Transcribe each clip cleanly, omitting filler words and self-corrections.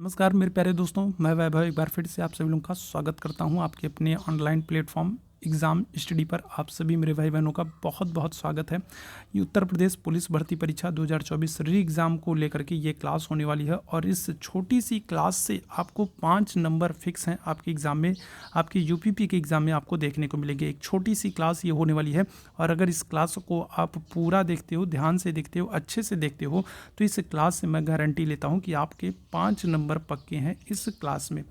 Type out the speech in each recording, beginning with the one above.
नमस्कार मेरे प्यारे दोस्तों, मैं वैभव एक बार फिर से आप सभी लोगों का स्वागत करता हूं आपके अपने ऑनलाइन प्लेटफॉर्म एग्ज़ाम स्टडी पर। आप सभी मेरे भाई बहनों का बहुत बहुत स्वागत है। ये उत्तर प्रदेश पुलिस भर्ती परीक्षा 2024 री एग्ज़ाम को लेकर के ये क्लास होने वाली है और इस छोटी सी क्लास से आपको 5 नंबर फिक्स हैं आपके एग्ज़ाम में, आपके यूपीपी के एग्ज़ाम में आपको देखने को मिलेंगे। एक छोटी सी क्लास ये होने वाली है और अगर इस क्लास को आप पूरा देखते हो, ध्यान से देखते हो, अच्छे से देखते हो तो इस क्लास से मैं गारंटी लेता हूँ कि आपके 5 नंबर पक्के हैं इस क्लास में।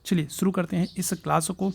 चलिए शुरू करते हैं इस क्लास को।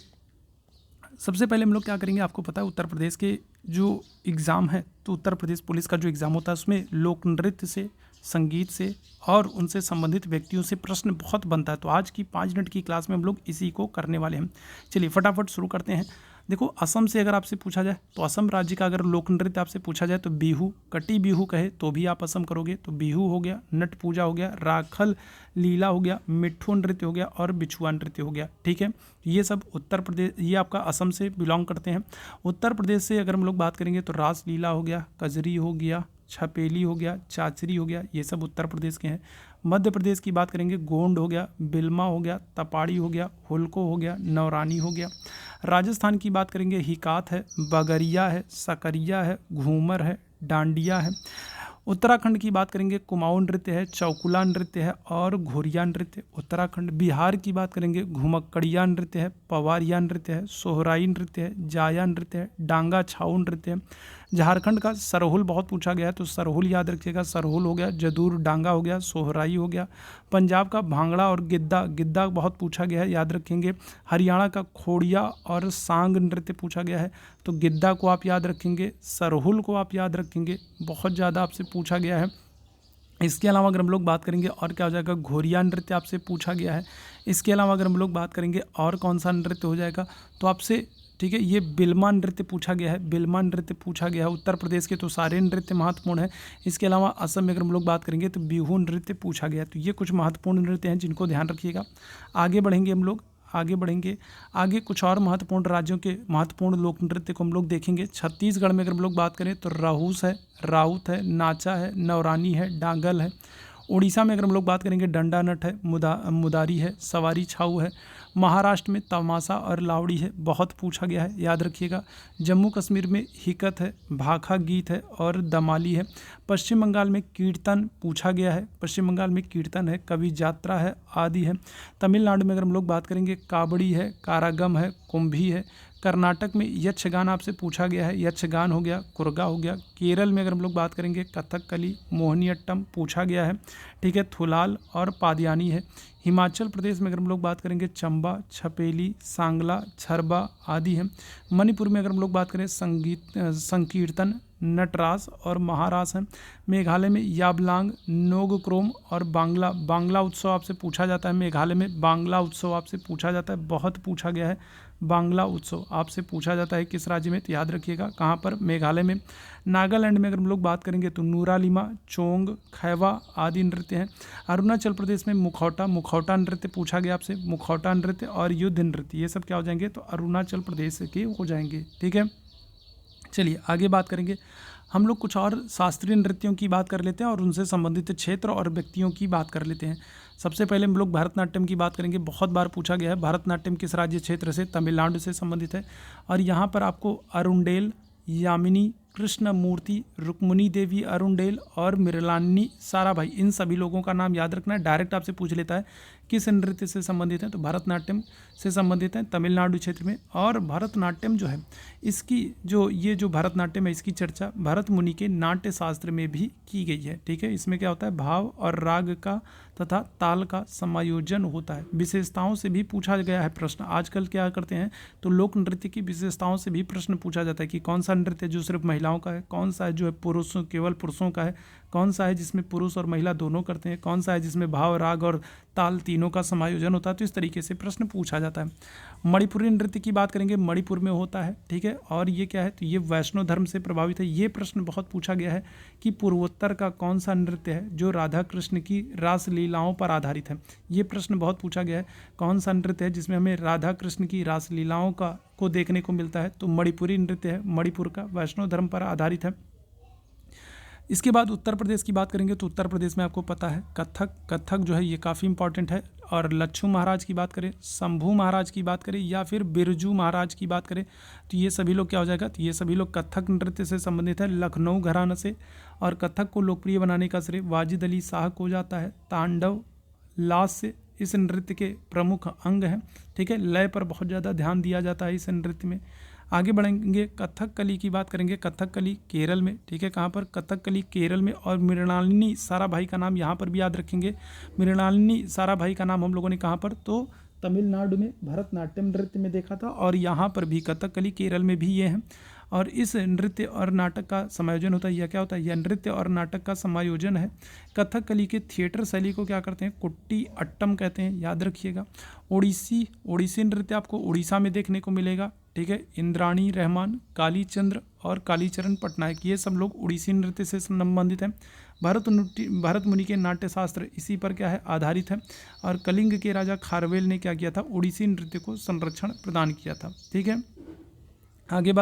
सबसे पहले हम लोग क्या करेंगे, आपको पता है उत्तर प्रदेश के जो एग्ज़ाम है, तो उत्तर प्रदेश पुलिस का जो एग्ज़ाम होता है उसमें लोक नृत्य से, संगीत से और उनसे संबंधित व्यक्तियों से प्रश्न बहुत बनता है। तो आज की 5 मिनट की क्लास में हम लोग इसी को करने वाले हैं। चलिए फटाफट शुरू करते हैं। देखो, असम से अगर आपसे पूछा जाए तो असम राज्य का अगर लोक नृत्य आपसे पूछा जाए तो बिहू, कटी बिहू कहे तो भी आप असम करोगे तो बिहू हो गया, नट पूजा हो गया, राखल लीला हो गया, मिट्ठू नृत्य हो गया और बिछुआ नृत्य हो गया। ठीक है, ये सब उत्तर प्रदेश, ये आपका असम से बिलोंग करते हैं। उत्तर प्रदेश से अगर हम लोग बात करेंगे तो रास लीला हो गया, कजरी हो गया, छपेली हो गया, चाचरी हो गया, ये सब उत्तर प्रदेश के हैं। मध्य प्रदेश की बात करेंगे, गोंड हो गया, बिल्मा हो गया, तपाड़ी हो गया, हुलको हो गया, नौरानी हो गया। राजस्थान की बात करेंगे, हिकात है, बगरिया है, सकरिया है, घूमर है, डांडिया है। उत्तराखंड की बात करेंगे, कुमाऊं नृत्य है, चौकुला नृत्य है और घोरिया नृत्य उत्तराखंड। बिहार की बात करेंगे, घुमक्कड़िया नृत्य है, पवारिया नृत्य है, सोहराई नृत्य है, जाया नृत्य है, डांगा छाऊ नृत्य है। झारखंड का सरहुल बहुत पूछा गया है तो सरहुल याद रखिएगा, सरहुल हो गया, जदूर डांगा हो गया, सोहराई हो गया। पंजाब का भांगड़ा और गिद्दा, गिद्दा बहुत पूछा गया है, याद रखेंगे। हरियाणा का खोड़िया और सांग नृत्य पूछा गया है तो गिद्दा को आप याद रखेंगे, सरहुल को आप याद रखेंगे, बहुत ज़्यादा आपसे पूछा गया है। इसके अलावा अगर हम लोग बात करेंगे और क्या हो जाएगा, घोरिया नृत्य आपसे पूछा गया है। इसके अलावा अगर हम लोग बात करेंगे और कौन सा नृत्य हो जाएगा तो आपसे, ठीक है, ये बिल्मा नृत्य पूछा गया है, बिल्मा नृत्य पूछा गया है। उत्तर प्रदेश के तो सारे नृत्य महत्वपूर्ण हैं। इसके अलावा असम में अगर हम लोग बात करेंगे तो बिहू नृत्य पूछा गया है। तो ये कुछ महत्वपूर्ण नृत्य हैं जिनको ध्यान रखिएगा। आगे बढ़ेंगे हम लोग, आगे बढ़ेंगे, आगे कुछ और महत्वपूर्ण राज्यों के महत्वपूर्ण लोक नृत्य को हम लोग देखेंगे। छत्तीसगढ़ में अगर हम लोग बात करें तो रहूस है, राउत है, नाचा है, नौरानी है, डांगल है। उड़ीसा में अगर हम लोग बात करेंगे, डंडा नट है, मुदारी है, सवारी छाऊ है। महाराष्ट्र में तमाशा और लावड़ी है, बहुत पूछा गया है, याद रखिएगा। जम्मू कश्मीर में हिकत है, भाखा गीत है और दमाली है। पश्चिम बंगाल में कीर्तन पूछा गया है, पश्चिम बंगाल में कीर्तन है, कवि जात्रा है, आदि है। तमिलनाडु में अगर हम लोग बात करेंगे, काबड़ी है, कारागम है, कुंभी है। कर्नाटक में यक्षगान आपसे पूछा गया है, यक्षगान हो गया, कुर्गा हो गया। केरल में अगर हम लोग बात करेंगे, कथकली, मोहिनीअट्टम पूछा गया है, ठीक है, थुलाल और पादियानी है। हिमाचल प्रदेश में अगर हम लोग बात करेंगे, चंबा, छपेली, सांगला, छरबा आदि है। मणिपुर में अगर हम लोग बात करें, संकीर्तन, नटरास और महारास है। मेघालय में याबलांग, नोगक्रोम और बांग्ला उत्सव आपसे पूछा जाता है। मेघालय में बांग्ला उत्सव आपसे पूछा जाता है, बहुत पूछा गया है। बांग्ला उत्सव आपसे पूछा जाता है किस राज्य में, तो याद रखिएगा कहाँ पर, मेघालय में। नागालैंड में अगर हम लोग बात करेंगे तो नूरालिमा, चोंग, खैवा आदि नृत्य हैं। अरुणाचल प्रदेश में मुखौटा नृत्य पूछा गया आपसे, मुखौटा नृत्य और युद्ध नृत्य, ये सब क्या हो जाएंगे, तो अरुणाचल प्रदेश के हो जाएंगे। ठीक है, चलिए आगे बात करेंगे। हम लोग कुछ और शास्त्रीय नृत्यों की बात कर लेते हैं और उनसे संबंधित क्षेत्र और व्यक्तियों की बात कर लेते हैं। सबसे पहले हम लोग भरतनाट्यम की बात करेंगे। बहुत बार पूछा गया है, भरतनाट्यम किस राज्य क्षेत्र से, तमिलनाडु से संबंधित है। और यहाँ पर आपको अरुणडेल, यामिनी कृष्णमूर्ति, रुक्मिणी देवी अरुणडेल और मृणालिनी साराभाई, इन सभी लोगों का नाम याद रखना है। डायरेक्ट आपसे पूछ लेता है किस नृत्य से संबंधित हैं, तो भरतनाट्यम से संबंधित हैं तमिलनाडु क्षेत्र में। और भरतनाट्यम जो है, इसकी जो भरतनाट्यम है, इसकी चर्चा भरत मुनि के नाट्य शास्त्र में भी की गई है। ठीक है, इसमें क्या होता है, भाव और राग का तथा ताल का समायोजन होता है। विशेषताओं से भी पूछा गया है प्रश्न। आजकल क्या करते हैं, तो लोक नृत्य की विशेषताओं से भी प्रश्न पूछा जाता है कि कौन सा नृत्य जो सिर्फ महिलाओं का है, कौन सा है जो है पुरुषों, केवल पुरुषों का है, कौन सा है जिसमें पुरुष और महिला दोनों करते हैं, कौन सा है जिसमें भाव, राग और ताल तीनों का समायोजन होता है। तो इस तरीके से प्रश्न पूछा जाता है। मणिपुरी नृत्य की बात करेंगे, मणिपुर में होता है। ठीक है, और ये क्या है, तो ये वैष्णव धर्म से प्रभावित है। ये प्रश्न बहुत पूछा गया है कि पूर्वोत्तर का कौन सा नृत्य है जो राधा कृष्ण की रास लीलाओं पर आधारित है। ये प्रश्न बहुत पूछा गया है, कौन सा नृत्य है जिसमें हमें राधा कृष्ण की रास लीलाओं को देखने को मिलता है, तो मणिपुरी नृत्य है, मणिपुर का, वैष्णव धर्म पर आधारित है। इसके बाद उत्तर प्रदेश की बात करेंगे तो उत्तर प्रदेश में आपको पता है कथक जो है ये काफ़ी इंपॉर्टेंट है। और लच्छू महाराज की बात करें, शंभू महाराज की बात करें या फिर बिरजू महाराज की बात करें तो ये सभी लोग क्या हो जाएगा, तो ये सभी लोग कथक नृत्य से संबंधित है, लखनऊ घराना से। और कथक को लोकप्रिय बनाने का श्रेय वाजिद अली शाह को जाता है। तांडव लास से इस नृत्य के प्रमुख अंग हैं, ठीक है। लय पर बहुत ज़्यादा ध्यान दिया जाता है इस नृत्य में। आगे बढ़ेंगे, कथकली की बात करेंगे। कथकली केरल में, ठीक है, कहाँ पर, कथकली केरल में। और मृणालिनी साराभाई का नाम यहाँ पर भी याद रखेंगे। मृणालिनी साराभाई का नाम हम लोगों ने कहाँ पर, तो तमिलनाडु में भरतनाट्यम नृत्य में देखा था। और यहाँ पर भी कथकली केरल में भी ये हैं। और इस नृत्य और नाटक का समायोजन होता है। यह क्या होता है, यह नृत्य और नाटक का समायोजन है। कथकली के थिएटर शैली को क्या करते हैं, कुट्टी अट्टम कहते हैं, याद रखिएगा। ओडिसी नृत्य आपको उड़ीसा में देखने को मिलेगा, ठीक है। इंद्राणी रहमान, कालीचंद्र और कालीचरण पटनायक, ये सब लोग उड़ीसी नृत्य से संबंधित हैं। भरत मुनि के नाट्यशास्त्र इसी पर क्या है, आधारित है। और कलिंग के राजा खारवेल ने क्या किया था, उड़ीसी नृत्य को संरक्षण प्रदान किया था, ठीक है। आगे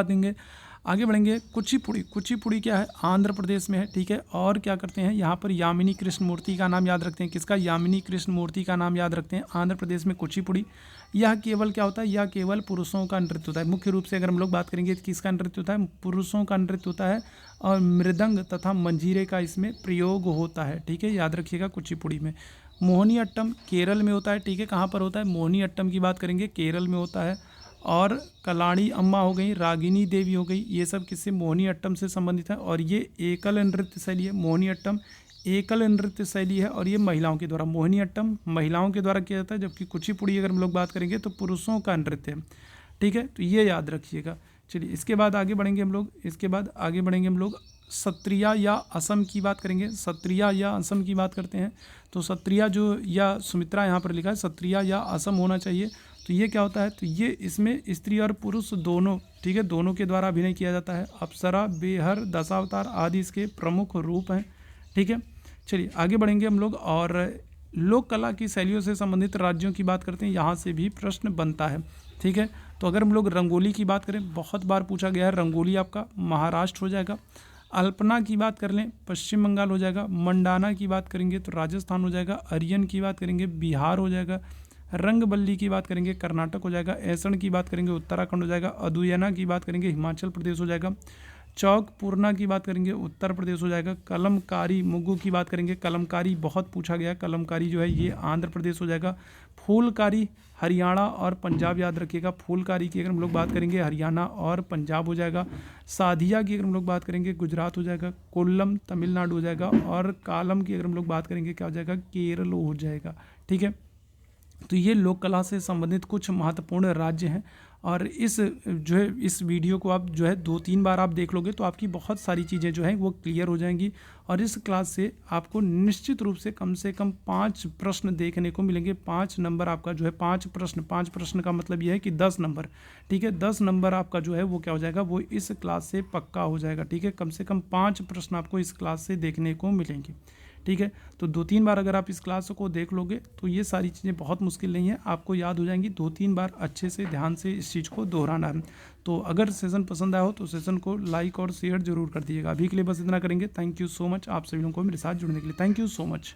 बढ़ेंगे, कुचिपुड़ी क्या है, आंध्र प्रदेश में है, ठीक है। और क्या करते हैं, यहाँ पर यामिनी कृष्ण मूर्ति का नाम याद रखते हैं। किसका, यामिनी कृष्ण मूर्ति का नाम याद रखते हैं। आंध्र प्रदेश में कुचिपुड़ी, यह केवल क्या होता है, यह केवल पुरुषों का नृत्य होता है। मुख्य रूप से अगर हम लोग बात करेंगे तो किसका नृत्य होता है, पुरुषों का नृत्य होता है। और मृदंग तथा मंजीरे का इसमें प्रयोग होता है, ठीक है, याद रखिएगा कुचिपुड़ी में। मोहिनी अट्टम केरल में होता है, ठीक है। कहाँ पर होता है, मोहिनी अट्टम की बात करेंगे, केरल में होता है। और कलाड़ी अम्मा हो गई, रागिनी देवी हो गई, ये सब किससे, मोहिनी अट्टम से संबंधित है। और ये एकल नृत्य शैली है। मोहिनी अट्टम एकल नृत्य शैली है और ये महिलाओं के द्वारा, मोहिनी अट्टम महिलाओं के द्वारा किया जाता है, जबकि कुचिपुड़ी अगर हम लोग बात करेंगे तो पुरुषों का नृत्य है, ठीक है। तो ये याद रखिएगा। चलिए इसके बाद आगे बढ़ेंगे हम लोग सत्रिया या असम की बात करेंगे। सत्रिया या असम की बात करते हैं तो सत्रिया जो, या सुमित्रा यहाँ पर लिखा है, सत्रिया या असम होना चाहिए। तो ये क्या होता है, तो ये इसमें स्त्री और पुरुष दोनों, ठीक है, दोनों के द्वारा अभिनय किया जाता है। अप्सरा, बेहर, दशावतार आदि इसके प्रमुख रूप हैं, ठीक है। चलिए आगे बढ़ेंगे हम लोग और लोक कला की शैलियों से संबंधित राज्यों की बात करते हैं। यहाँ से भी प्रश्न बनता है, ठीक है। तो अगर हम लोग रंगोली की बात करें, बहुत बार पूछा गया है, रंगोली आपका महाराष्ट्र हो जाएगा। अल्पना की बात कर लें, पश्चिम बंगाल हो जाएगा। मंडाना की बात करेंगे तो राजस्थान हो जाएगा। अरियन की बात करेंगे, बिहार हो जाएगा। रंगबल्ली की बात करेंगे, कर्नाटक हो जाएगा। ऐसण की बात करेंगे, उत्तराखंड हो जाएगा। अदुयना की बात करेंगे, हिमाचल प्रदेश हो जाएगा। चौक पूर्णा की बात करेंगे, उत्तर प्रदेश हो जाएगा। कलमकारी मुग्गू की बात करेंगे, कलमकारी बहुत पूछा गया, कलमकारी जो है ये आंध्र प्रदेश हो जाएगा। फूलकारी हरियाणा और पंजाब, याद रखिएगा। फूलकारी की अगर हम लोग बात करेंगे, हरियाणा और पंजाब हो जाएगा। साधिया की अगर हम लोग बात करेंगे, गुजरात हो जाएगा। कोल्लम तमिलनाडु हो जाएगा। और कालम की अगर हम लोग बात करेंगे, क्या हो जाएगा, केरल हो जाएगा, ठीक है। तो ये लोक कला से संबंधित कुछ महत्वपूर्ण राज्य हैं। और इस जो है इस वीडियो को आप जो है 2-3 बार आप देख लोगे तो आपकी बहुत सारी चीज़ें जो हैं वो क्लियर हो जाएंगी। और इस क्लास से आपको निश्चित रूप से कम 5 प्रश्न देखने को मिलेंगे। 5 नंबर आपका जो है 5 प्रश्न का मतलब ये है कि 10 नंबर, ठीक है। 10 नंबर आपका जो है वो क्या हो जाएगा, वो इस क्लास से पक्का हो जाएगा, ठीक है। कम से कम 5 प्रश्न आपको इस क्लास से देखने को मिलेंगे, ठीक है। तो 2-3 बार अगर आप इस क्लास को देख लोगे तो ये सारी चीज़ें बहुत मुश्किल नहीं है, आपको याद हो जाएंगी। 2-3 बार अच्छे से ध्यान से इस चीज़ को दोहराना है। तो अगर सेशन पसंद आया हो तो सेशन को लाइक और शेयर जरूर कर दीजिएगा। अभी के लिए बस इतना करेंगे। थैंक यू सो मच आप सभी लोगों को मेरे साथ जुड़ने के लिए। Thank you so much.